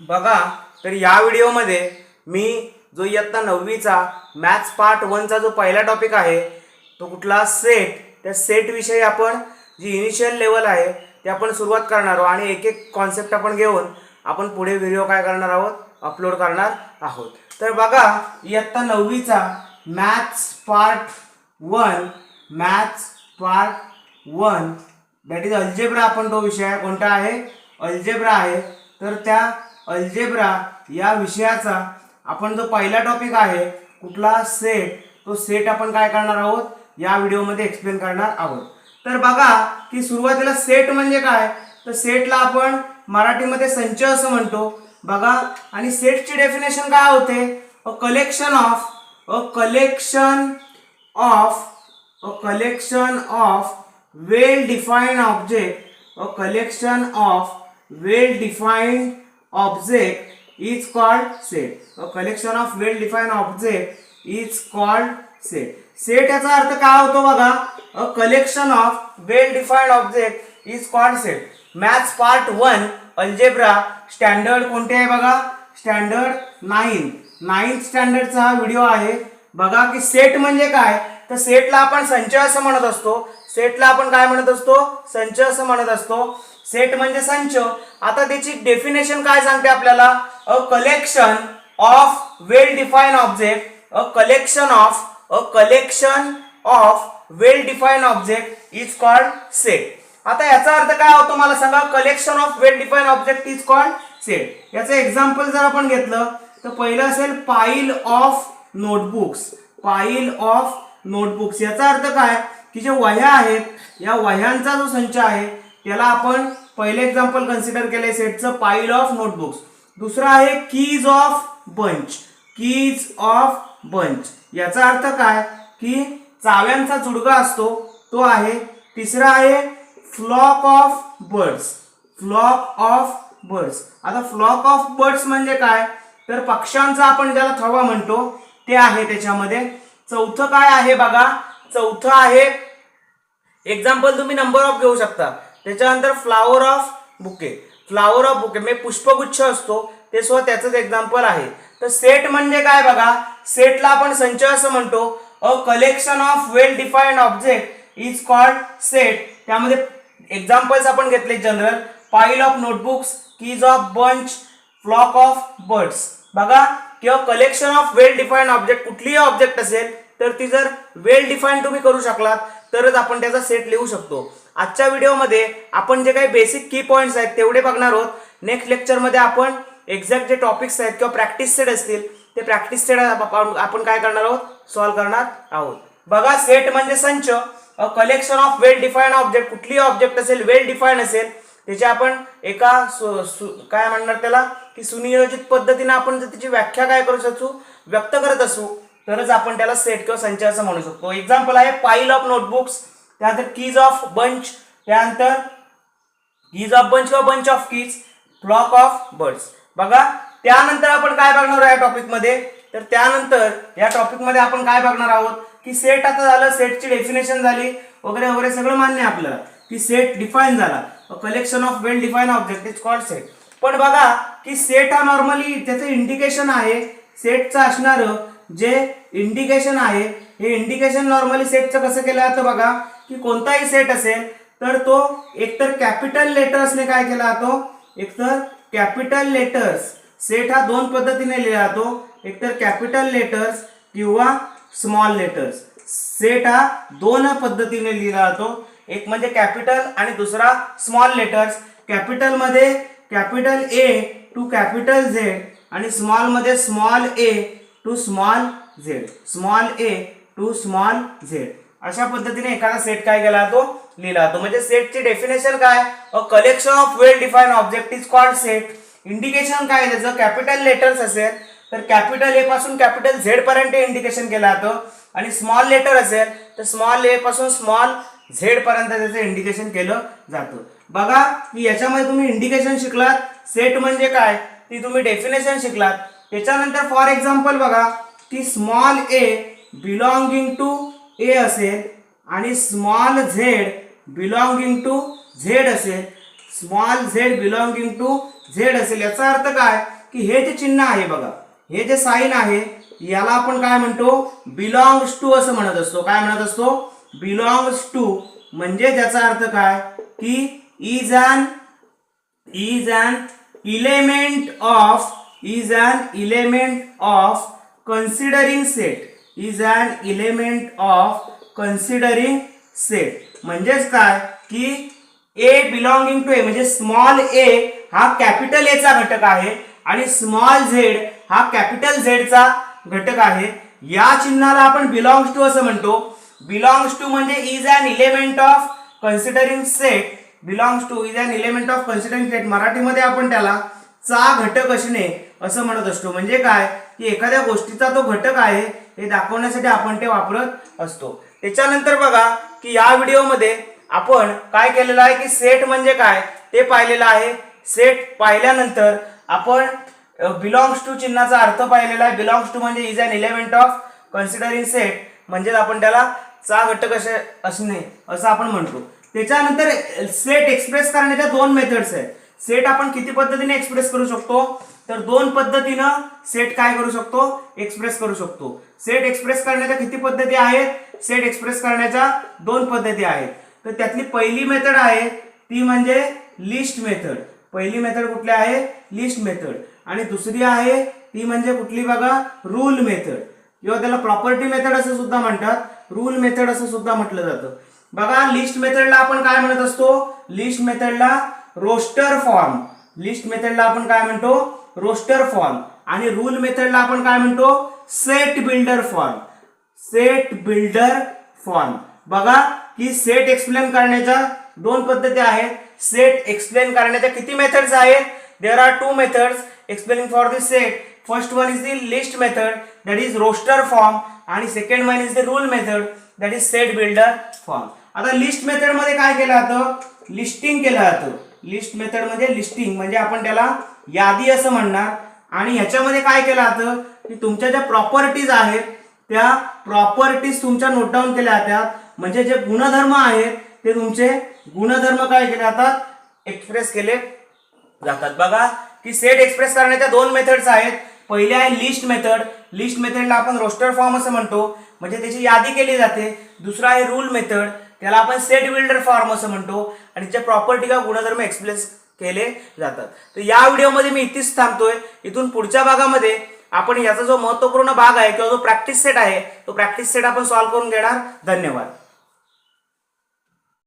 बघा, तर या व्हिडिओमध्ये मी जो इयत्ता 9वीचा मॅथ्स पार्ट 1चा जो पहिला टॉपिक आहे तो कुठला सेट, त्या सेट विषयी आपण जी इनिशियल लेवल आहे ते आपण सुरुवात करणार आहोत आणि एक एक कॉन्सेप्ट आपण घेऊन आपण पुढे व्हिडिओ काय करणार आहोत, अपलोड करणार आहोत. तर बघा, इयत्ता 9वीचा maths part 1 that is algebra, आपण तो विषय कोणता आहे, अल्जेब्रा आहे. तर त्या अल्जेब्रा या विषयाचा आपण जो पहिला टॉपिक आहे कुठला सेट, तो सेट आपण काय करणार आहोत या व्हिडिओमध्ये एक्सप्लेन करणार आहोत. तर बघा की सुरुवातीला सेट म्हणजे काय, तर सेटला आपण मराठीमध्ये संच असं म्हणतो. बघा, आणि सेटची डेफिनेशन काय होते, अ collection of well defined object is called set. A collection of well defined object is called set. set याचा अर्थ काय होतो बघा, a collection of well defined object is called set. Maths part 1 algebra standard कोणते आहे बघा, standard 9th स्टँडर्डचा हा video आहे. बघा की सेट म्हणजे काय, तर सेटला आपण संच असं म्हणत असतो. सेटला आपण काय म्हणत असतो, संच असं म्हणत असतो. सेट म्हणजे संच. आता त्याची डेफिनेशन काय सांगते आपल्याला, अ collection of well defined object, a collection of well defined object is called set. आता याचा अर्थ काय होतो मला सांगा, collection of well defined object is called set. याचं एक्झाम्पल जर आपण घेतलं तर पहिलं असेल पाईल ऑफ नोटबुक्स. याचा अर्थ काय की जे वह्या आहेत, या वह्यांचा जो संच आहे त्याला आपण पहिले एक्झाम्पल कन्सिडर केले सेटचं, पाईल ऑफ नोटबुक्स. दुसरा आहे कीज ऑफ बंच. याचा अर्थ काय की चाव्यांचा जुडगा असतो तो आहे. तिसरा आहे फ्लॉक ऑफ बर्ड्स. आता फ्लॉक ऑफ बर्ड्स म्हणजे काय, तर पक्ष्यांचा आपण ज्याला थवा म्हणतो ते आहे त्याच्यामध्ये. चौथं काय आहे बघा, चौथं आहे एक्झाम्पल तुम्ही नंबर ऑफ घेऊ शकता. त्याच्यानंतर फ्लावर ऑफ बुके म्हणजे पुष्पगुच्छ असतो ते सुद्धा त्याचंच एक्झाम्पल आहे. तर सेट म्हणजे काय बघा, सेटला आपण संच असं म्हणतो. A collection of well defined object is called set. त्यामध्ये एक्झाम्पल्स आपण घेतले general, pile of notebooks, keys of bunch, flock of birds. बघा, किंवा collection of well defined object, कुठलीही ऑब्जेक्ट असेल तर ती जर वेल डिफाइंड तुम्ही करू शकलात तरच आपण त्याचा सेट लिहू शकतो. आजच्या व्हिडिओमध्ये आपण जे काही बेसिक की पॉइंट्स आहेत तेवढे बघणार आहोत. नेक्स्ट लेक्चरमध्ये आपण एक्झॅक्ट जे टॉपिक्स आहेत किंवा प्रॅक्टिस सेट असतील ते प्रॅक्टिस सेट आपण काय करणार आहोत, सॉल्व्ह करणार आहोत. बघा, सेट म्हणजे संच, अ collection of well defined object, कुठलीही ऑब्जेक्ट असेल वेल डिफाइंड असेल त्याची आपण एका काय म्हणणार त्याला की सुनियोजित पद्धतीने आपण जर त्याची व्याख्या काय करू शकतो, व्यक्त करत असू तरच आपण त्याला सेट किंवा संच असं म्हणू शकतो. एक्झाम्पल आहे पाईल ऑफ नोटबुक्स, त्यानंतर कीज ऑफ बंच, त्यानंतर कीज ऑफ बंच किंवा bunch of keys, flock of birds. बघा, त्यानंतर आपण काय बघणार आहोत या टॉपिकमध्ये, तर त्यानंतर या टॉपिकमध्ये आपण काय बघणार आहोत की सेट आता झालं, सेटची डेफिनेशन झाली वगैरे वगैरे सगळं मान्य आहे आपल्याला की सेट डिफाइन झाला. Collection of well defined object is called set. पण बघा की सेट हा नॉर्मली त्याचं इंडिकेशन आहे, सेटचं असणारं जे इंडिकेशन आहे हे इंडिकेशन नॉर्मली सेटचं कसं केलं जातं बघा, की कोणताही सेट असेल तर तो एकतर कॅपिटल लेटर्सने काय केला जातो, एकतर कॅपिटल लेटर्स. सेट हा दोन पद्धतीने लिहिला जातो, एकतर कॅपिटल लेटर्स किंवा स्मॉल लेटर्स. सेट हा दोन पद्धतीने लिहिला जातो, एक म्हणजे कॅपिटल आणि दुसरा स्मॉल लेटर्स. कॅपिटल मध्ये capital A to capital Z आणि स्मॉल मध्ये small A to small Z. अशा पद्धतीने एखादा सेट काय केला जातो, लिहिला जातो. म्हणजे सेटची डेफिनेशन काय, अ collection of well defined object is called set. Indication काय त्याचं, कॅपिटल लेटर्स असेल तर कॅपिटल ए पासून कॅपिटल झेड पर्यंत इंडिकेशन केलं जातं आणि स्मॉल लेटर असेल तर स्मॉल ए पासून स्मॉल झेड पर्यंत त्याचं इंडिकेशन केलं जातं. बघा की याच्यामध्ये तुम्ही इंडिकेशन शिकलात, सेट म्हणजे काय ती तुम्ही डेफिनेशन शिकलात. त्याच्यानंतर फॉर एक्झाम्पल बघा की small a belonging to a असेल आणि small z belonging to z असेल. Small z belonging to z असेल. याचा अर्थ काय की हे जे चिन्ह आहे बघा, हे जे साइन आहे याला आपण काय म्हणतो, बिलॉंग्स टू असं म्हणत असतो. काय म्हणत असतो, बिलॉंग्स टू. म्हणजे त्याचा अर्थ काय की is an element of considering set. is an element of considering set. म्हणजेच काय की ए बिलॉंगिंग टू ए म्हणजे स्मॉल ए हा कॅपिटल ए चा घटक आहे आणि स्मॉल झेड हा कॅपिटल झेड चा घटक आहे. या चिन्हाला आपण बिलॉंग्स टू असं म्हणतो. बिलॉंग्स टू म्हणजे is an element of considering set. Belongs to is an element of considering set. मराठीमध्ये आपण त्याला चा घटक असणे असं म्हणत असतो. म्हणजे काय की एखाद्या गोष्टीचा तो घटक आहे हे दाखवण्यासाठी आपण ते वापरत असतो. त्याच्यानंतर बघा की या व्हिडिओमध्ये आपण काय केलेलं आहे की सेट म्हणजे काय ते पाहिलेलं आहे. सेट पाहिल्यानंतर आपण बिलॉंग्स टू चिन्हाचा अर्थ पाहिलेला आहे. बिलॉंग्स टू म्हणजे is an element of considering set म्हणजे आपण त्याला चा घटक असणे असं आपण म्हणतो. त्याच्यानंतर सेट एक्सप्रेस करण्याच्या दोन मेथड्स आहेत. सेट आपण किती पद्धतीने एक्सप्रेस करू शकतो, तर दोन पद्धतीनं सेट काय करू शकतो, एक्सप्रेस करू शकतो. सेट एक्सप्रेस करण्याच्या किती पद्धती आहेत, सेट एक्सप्रेस करण्याच्या दोन पद्धती आहेत. तर त्यातली पहिली मेथड आहे ती म्हणजे लिस्ट मेथड. पहिली मेथड कुठली आहे, लिस्ट मेथड. आणि दुसरी आहे ती म्हणजे कुठली बघा, रूल मेथड किंवा त्याला प्रॉपर्टी मेथड असं सुद्धा म्हणतात, रूल मेथड असं सुद्धा म्हटलं जातं. बघा लिस्ट मेथडला आपण काय म्हणत असतो, लिस्ट मेथडला रोस्टर फॉर्म. लिस्ट मेथडला आपण काय म्हणतो, रोस्टर फॉर्म. आणि रूल मेथडला आपण काय म्हणतो, set builder form. Set builder form. बघा की सेट एक्सप्लेन करण्याच्या दोन पद्धती आहेत. सेट एक्सप्लेन करण्याच्या किती मेथड्स आहेत, there are two methods explaining for the set. First one is the list method that is roster form आणि second one is the rule method that is set builder form. आता list method मध्ये काय केलं जातं, listing केलं जातं. List method मध्ये listing म्हणजे आपण त्याला यादी असं म्हणणार. आणि ह्याच्यामध्ये काय केलं जातं की तुमच्या ज्या प्रॉपर्टीज आहेत त्या प्रॉपर्टीज तुमच्या नोट डाऊन केल्या जातात. म्हणजे जे गुणधर्म आहेत ते तुमचे गुणधर्म काय केले जातात, एक्सप्रेस केले जातात. बघा की सेट एक्सप्रेस करण्याच्या दोन मेथड्स आहेत. पहिले आहे लिस्ट मेथड. लिस्ट मेथडला आपण रोस्टर फॉर्म असं म्हणतो म्हणजे त्याची यादी केली जाते. दुसरा आहे रूल मेथड, त्याला आपण सेट बिल्डर फॉर्म असं म्हणतो आणि त्याच्या प्रॉपर्टी किंवा गुणधर्म एक्सप्रेस केले जातात. तर या व्हिडिओमध्ये मी इथेच थांबतोय. इथून पुढच्या भागामध्ये आपण याचा जो महत्त्वपूर्ण भाग आहे किंवा जो प्रॅक्टिस सेट आहे तो प्रॅक्टिस सेट आपण सॉल्व्ह करून घेणार. धन्यवाद.